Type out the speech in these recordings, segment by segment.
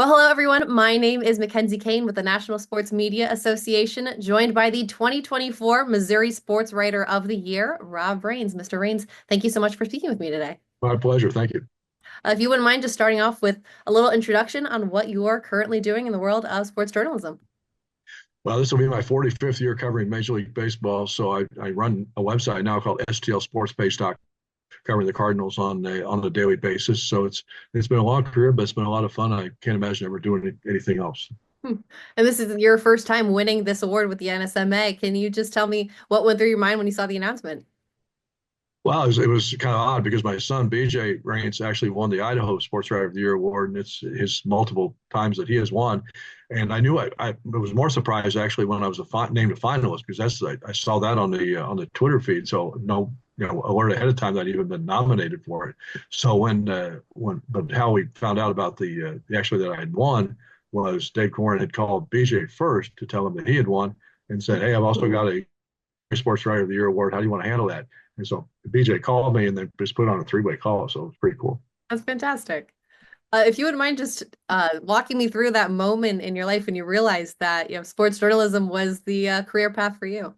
Well, hello everyone. My name is Mackenzie Kane with the National Sports Media Association, joined by the 2024 Missouri Sportswriter of the Year, Rob Rains. Mr. Rains, thank you so much for speaking with me today. My pleasure. Thank you. If you wouldn't mind just starting off with a little introduction on what you are currently doing in the world of sports journalism. Well, this will be my 45th year covering Major League Baseball. So I run a website now called STLSportsPage.com, covering the Cardinals on a daily basis. So it's been a long career, but it's been a lot of fun. I can't imagine ever doing anything else. Hmm. And this is your first time winning this award with the NSMA. Can you just tell me what went through your mind when you saw the announcement? Well, it was kind of odd because my son BJ Rains actually won the Idaho Sports Writer of the Year award, and it's his multiple times that he has won. And I knew I was more surprised actually when I was named a finalist because I saw that on the Twitter feed. So no, alert ahead of time that I'd even been nominated for it. So but how we found out about the actually that I had won was Dave Corn had called BJ first to tell him that he had won and said, "Hey, I've also got a Sports Writer of the Year award. How do you want to handle that?" And so BJ called me and then just put on a three-way call. So it was pretty cool. That's fantastic. If you wouldn't mind just walking me through that moment in your life when you realized that, sports journalism was the career path for you.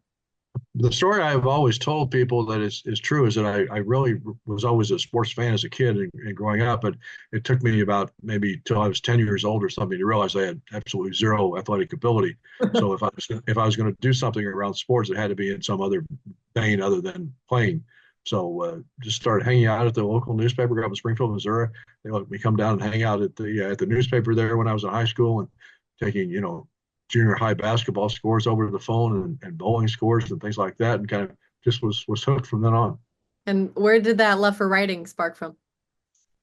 The story I've always told people that is true is that I really was always a sports fan as a kid and growing up, but it took me about maybe till I was 10 years old or something to realize I had absolutely zero athletic ability. So if I was going to do something around sports, it had to be in some other vein other than playing. So just started hanging out at the local newspaper. Grew up in Springfield, Missouri. They let me come down and hang out at the newspaper there when I was in high school and taking junior high basketball scores over the phone and bowling scores and things like that, and kind of just was hooked from then on. And where did that love for writing spark from?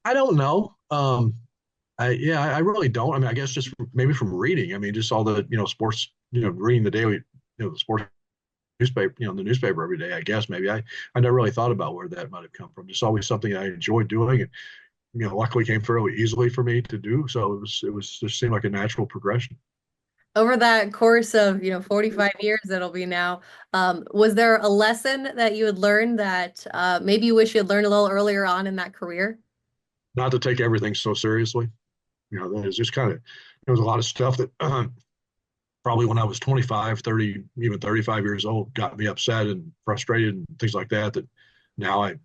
I don't know. I really don't. I mean, I guess just maybe from reading. I mean, just all the sports, reading the daily, the sports newspaper, the newspaper every day. I guess maybe I never really thought about where that might have come from. Just always something I enjoyed doing, and luckily came fairly easily for me to do. So it was just seemed like a natural progression. Over that course of, 45 years it'll be now, was there a lesson that you had learned that maybe you wish you had learned a little earlier on in that career? Not to take everything so seriously. There's just kind of there was a lot of stuff that probably when I was 25, 30, even 35 years old, got me upset and frustrated and things like that. That now I,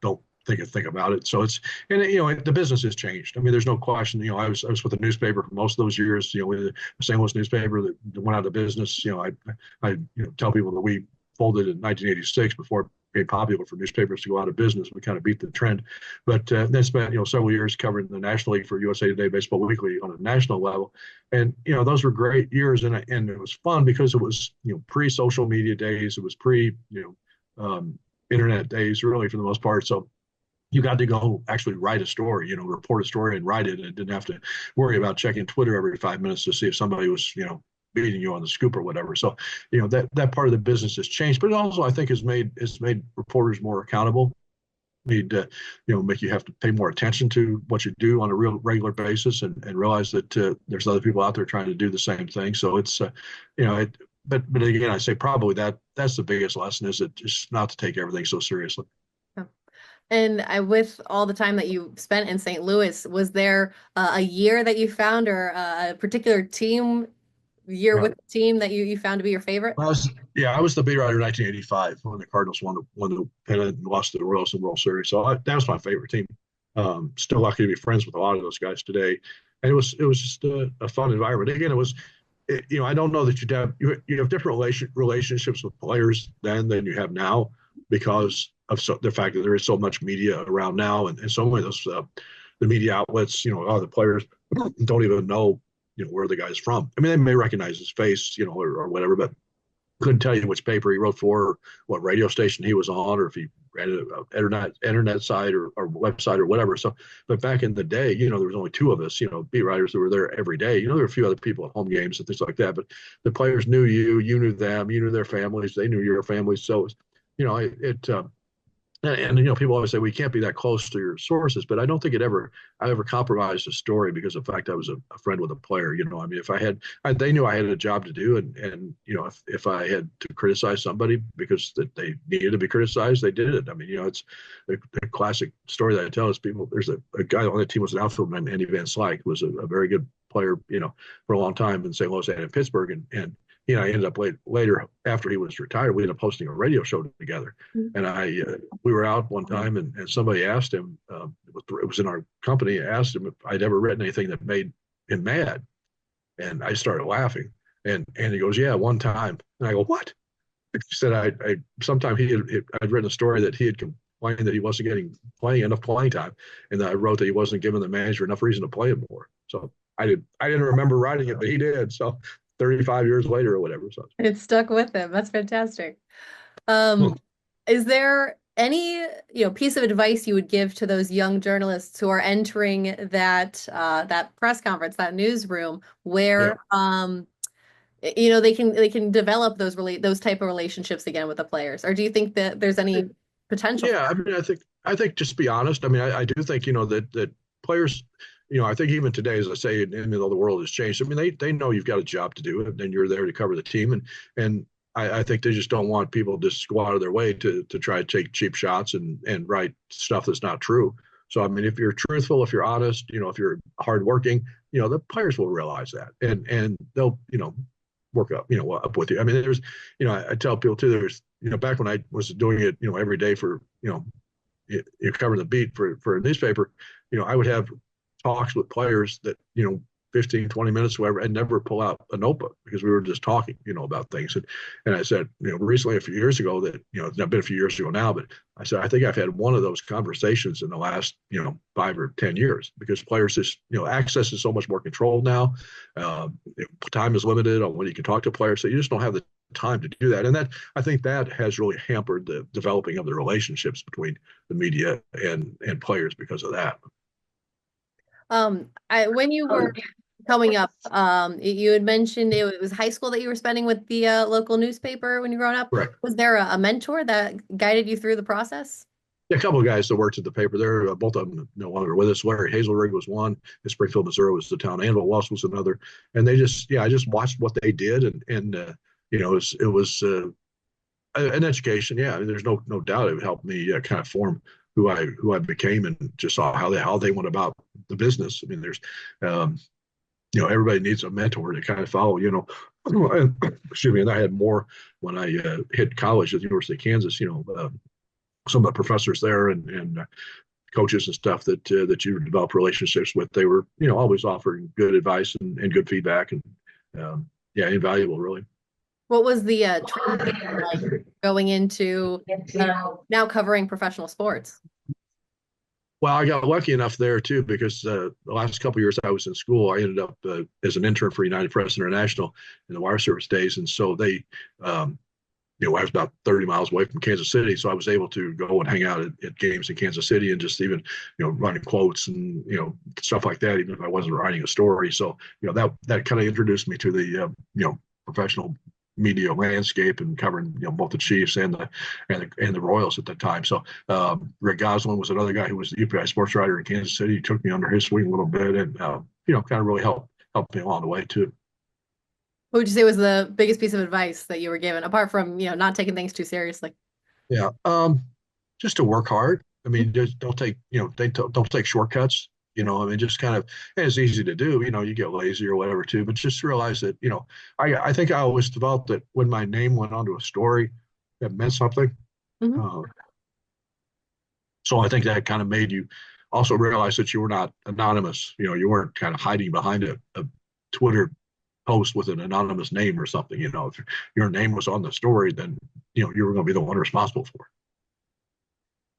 don't think about it. So and the business has changed. I mean, there's no question. I was with the newspaper for most of those years. With the St. Louis newspaper that went out of business. I tell people that we folded in 1986 before it became popular for newspapers to go out of business. We kind of beat the trend, but then spent several years covering the National League for USA Today Baseball Weekly on a national level, and those were great years, and it was fun because it was pre-social media days, it was pre internet days really for the most part. So you got to go actually write a story, report a story and write it, and didn't have to worry about checking Twitter every 5 minutes to see if somebody was beating you on the scoop or whatever. So, that part of the business has changed, but it also I think has made reporters more accountable. Made make you have to pay more attention to what you do on a real regular basis, and realize that there's other people out there trying to do the same thing. So it's but again, I say probably that's the biggest lesson, is that just not to take everything so seriously. Yeah. And with all the time that you spent in St. Louis, was there a year that you found, or a particular year Yeah. with the team that you found to be your favorite? I was the beat writer in 1985 when the Cardinals won the pennant and lost to the Royals in the World Series. So that was my favorite team. Still lucky to be friends with a lot of those guys today, and it was just a fun environment. Again, I don't know that you have different relationships with players then than you have now because of the fact that there is so much media around now, and so many of those the media outlets, the players don't even know where the guy's from. I mean, they may recognize his face, or whatever, but couldn't tell you which paper he wrote for, or what radio station he was on, or if he ran an internet site or website or whatever. So, but back in the day, there was only two of us, beat writers who were there every day. There were a few other people at home games and things like that, but the players knew you, you knew them, you knew their families, they knew your families. So, and people always say we can't be that close to your sources, but I don't think I ever compromised a story because of the fact I was a friend with a player. I mean, if they knew I had a job to do, and if I had to criticize somebody because that they needed to be criticized, they did it. I mean, it's the classic story that I tell is people. There's a guy on the team was an outfielder named Andy Van Slyke, who was a very good player, for a long time in St. Louis and in Pittsburgh. And I ended up later after he was retired, we ended up hosting a radio show together. Mhm. And we were out one time, and somebody asked him, it was in our company, asked him if I'd ever written anything that made him mad. And I started laughing. And he goes, yeah, one time. And I go, what? He said, I sometime I'd written a story that he had complained that he wasn't getting enough playing time. And I wrote that he wasn't giving the manager enough reason to play him more. So I didn't remember writing it, but he did. So 35 years later or whatever. So It stuck with him. That's fantastic. hmm. Is there any, piece of advice you would give to those young journalists who are entering that press conference, that newsroom, Yeah. where they can develop those type of relationships again with the players? Or do you think that there's any potential? Yeah, I mean, I think just be honest. I mean, I do think that players, I think even today, as I say, even though the world has changed, I mean, they know you've got a job to do, and you're there to cover the team, and I think they just don't want people to just go out of their way to try to take cheap shots and write stuff that's not true. So I mean, if you're truthful, if you're honest, if you're hardworking, the players will realize that, and they'll work up with you. I mean, I tell people too, back when I was doing it, every day for, you cover the beat for a newspaper, I would have talks with players that, 15, 20 minutes, whatever, and never pull out a notebook because we were just talking, about things. And I said, recently, a few years ago that, it's not been a few years ago now, but I said, I think I've had one of those conversations in the last, 5 or 10 years because players just, access is so much more controlled now. Time is limited on when you can talk to players. So you just don't have the time to do that. And I think that has really hampered the developing of the relationships between the media and players because of that. When you were coming up, you had mentioned it was high school that you were spending with the local newspaper when you were growing up. Correct. Was there a mentor that guided you through the process? Yeah, a couple of guys that worked at the paper there, both of them no longer with us. Larry Hazelrig was one. In Springfield, Missouri was the town. Anvil Walsh was another. And I just watched what they did, and it was an education. Yeah, I mean, there's no doubt it helped me kind of form who I became, and just saw how they went about the business. I mean, there's everybody needs a mentor to kind of follow. Excuse me. And I had more when I hit college at the University of Kansas. Some of the professors there and coaches and stuff that you develop relationships with, they were always offering good advice and good feedback, and invaluable really. What was the transition like going into now covering professional sports? Well, I got lucky enough there too because the last couple of years I was in school, I ended up as an intern for United Press International in the wire service days, and so they I was about 30 miles away from Kansas City, so I was able to go and hang out at games in Kansas City and just even, running quotes and, stuff like that, even if I wasn't writing a story. So, that kind of introduced me to the, professional media landscape and covering, both the Chiefs and the Royals at that time. So, Rick Goslin was another guy who was the UPI Sportswriter in Kansas City. He took me under his wing a little bit and, kind of really helped me along the way too. What would you say was the biggest piece of advice that you were given, apart from, not taking things too seriously? Yeah. Just to work hard. I mean, just don't take, don't take shortcuts. I mean, just kind of, and it's easy to do, you get lazy or whatever too, but just realize that, I think I always developed that when my name went onto a story, that meant something. Mhm. So I think that kind of made you also realize that you were not anonymous. You weren't kind of hiding behind a Twitter post with an anonymous name or something. If your name was on the story, then you were going to be the one responsible for it.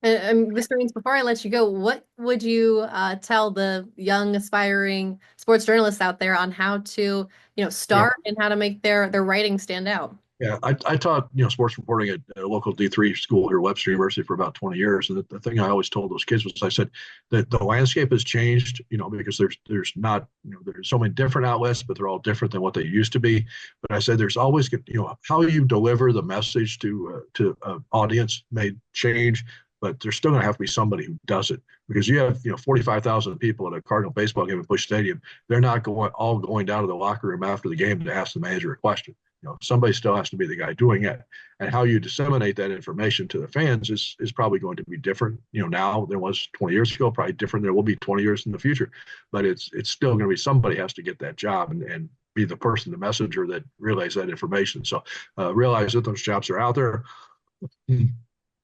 And Mr. Reins, before I let you go, what would you tell the young aspiring sports journalists out there on how to, Yeah, start and how to make their writing stand out? yeah. I taught sports reporting at a local D3 school here at Webster University for about 20 years, and the thing I always told those kids was I said that the landscape has changed, because there's not there's so many different outlets, but they're all different than what they used to be. But I said there's always how you deliver the message to an audience may change, but there's still going to have to be somebody who does it because you have 45,000 people at a Cardinal baseball game at Busch Stadium. They're not going down to the locker room after the game to ask the manager a question. Somebody still has to be the guy doing it, and how you disseminate that information to the fans is probably going to be different, now than it was 20 years ago, probably different than it will be 20 years in the future. But it's still going to be somebody has to get that job and be the person, the messenger that relays that information. So realize that those jobs are out there.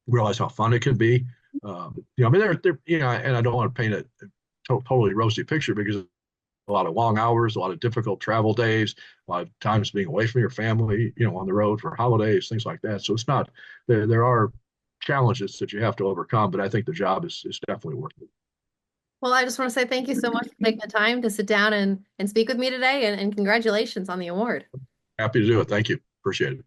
Realize how fun it can be. I mean, they're and I don't want to paint a totally rosy picture, because a lot of long hours, a lot of difficult travel days, a lot of times being away from your family, on the road for holidays, things like that. So it's not, there are challenges that you have to overcome, but I think the job is definitely worth it. Well, I just want to say thank you so much for taking the time to sit down and speak with me today, and congratulations on the award. Happy to do it. Thank you. Appreciate it.